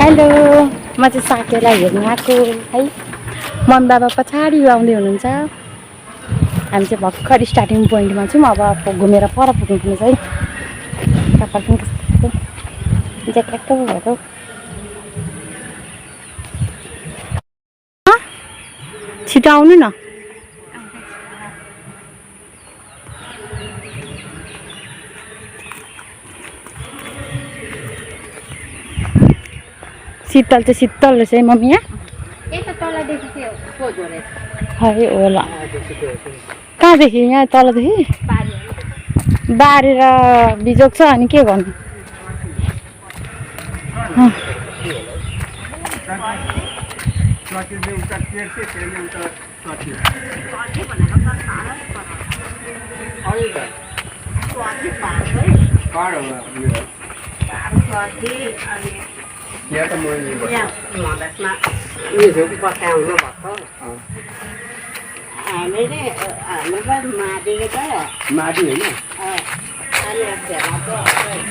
Hello, म चाहिँ साकेलाई हेर्नु आएको है। मन बाबा पछाडि आउँदै हुनुहुन्छ। हामी चाहिँ भर्खर स्टार्टिङ पोइन्टमा छौँ। अब घुमेर पर पुग्नुपर्छ है। कपाल पनि कस्तो ज्याकेट भयो। छिटो आउनु न। शीतल चाहिँ शीतल रहेछ है मम्मी यहाँ। है होला। कहाँदेखि यहाँ तलदेखि बारेर बिजोग छ अनि के गर्नु।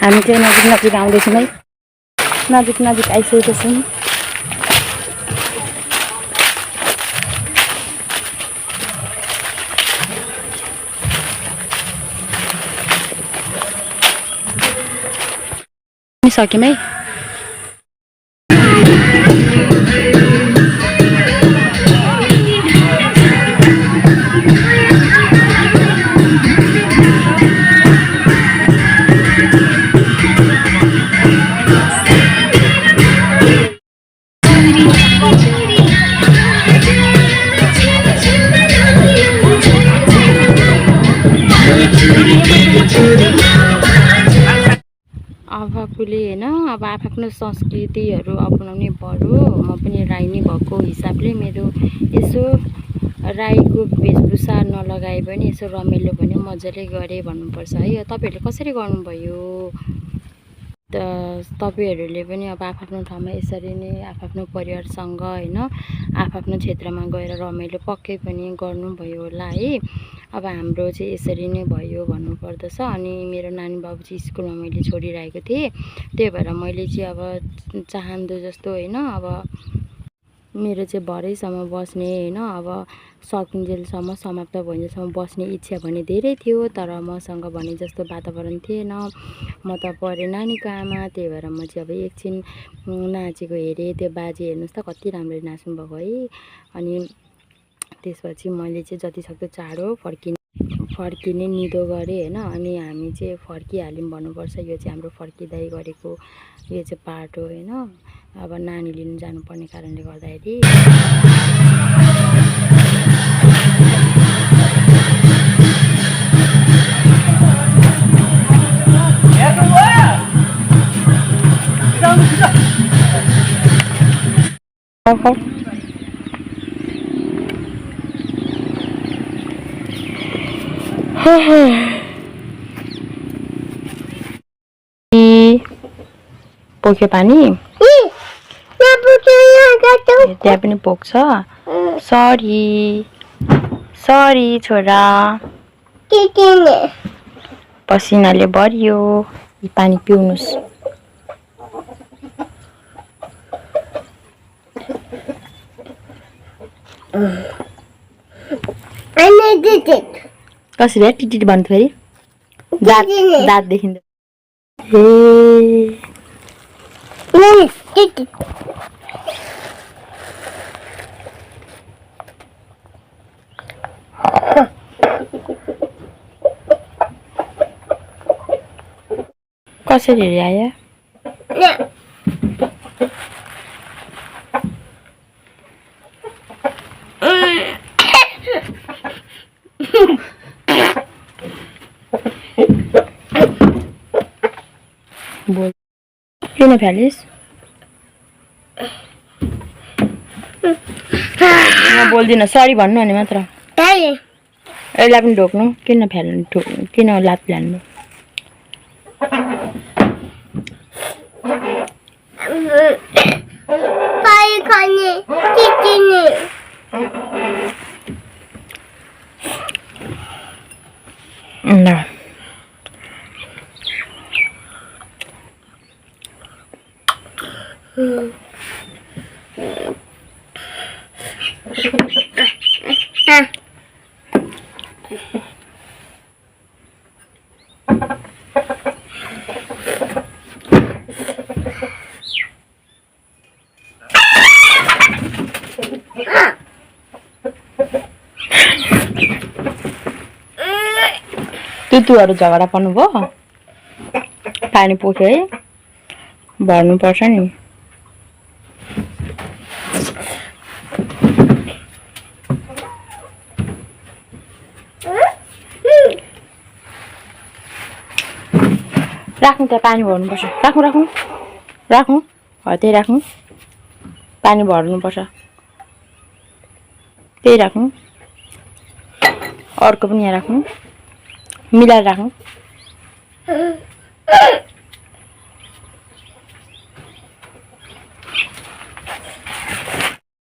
हामी चाहिँ नजिक नजिक आउँदैछौँ है। नजिक नजिक आइसकेको छौँ। सक्यौँ है। आफूले होइन अब आफ्नो संस्कृतिहरू अपनाउनै पर्यो। म पनि राई नै भएको हिसाबले मेरो यसो राईको वेशभूषा नलगाए पनि यसो रमाइलो पनि मजाले गरेँ भन्नुपर्छ है। तपाईँहरूले कसरी गर्नुभयो त? तपाईँहरूले पनि अब आफ्नो ठाउँमा यसरी नै आफ्नो परिवारसँग होइन आफ्नो क्षेत्रमा गएर रमाइलो पक्कै पनि गर्नुभयो होला है। अब हाम्रो चाहिँ यसरी नै भयो भन्नुपर्दछ। अनि मेरो नानी बाबु चाहिँ स्कुलमा मैले छोडिरहेको थिएँ। त्यही भएर मैले चाहिँ अब चाहन्छु जस्तो होइन अब मेरो चाहिँ भरेसम्म बस्ने होइन अब सकिन्जेलसम्म समाप्त भइन्जेलसम्म बस्ने इच्छा भने धेरै थियो। तर मसँग भने जस्तो वातावरण थिएन। म त पढेँ नानीको आमा। त्यही भएर म चाहिँ अब एकछिन नाचेको हेरेँ। त्यो बाजे हेर्नुहोस् त कति राम्ररी नाच्नु भएको है। अनि त्यसपछि मैले चाहिँ जतिसक्दो चाँडो फर्किने निधो गरेँ होइन। अनि हामी चाहिँ फर्किहाल्यौँ भन्नुपर्छ। यो चाहिँ हाम्रो फर्किँदै गरेको यो चाहिँ पार्ट हो होइन। अब नानी लिनु जानुपर्ने कारणले गर्दाखेरि पोख्यो पानी त्यहाँ पनि पोख्छ। सरी सरी छोरा पसिनाले भरियो। यी पानी पिउनुस्। कसरी टिटिट भन्नु फेरि दाँत देखिन्छ। कसरी आयो बोल किन फ्यालिस? म बोल्दिनँ सरी भन्नु अनि मात्र। यसलाई पनि ढोक्नु। किन फ्याल्नु किन लात ल्यान्नु? No. तुतुहरू झगडा पर्नुभयो पानी पोख्यो है भर्नुपर्छ नि राख्नु त पानी भर्नुपर्छ राख्नु त्यही राख्नु पानी भर्नुपर्छ त्यही राख्नु अर्को पनि यहाँ राख्नु मिलाएर राख्नु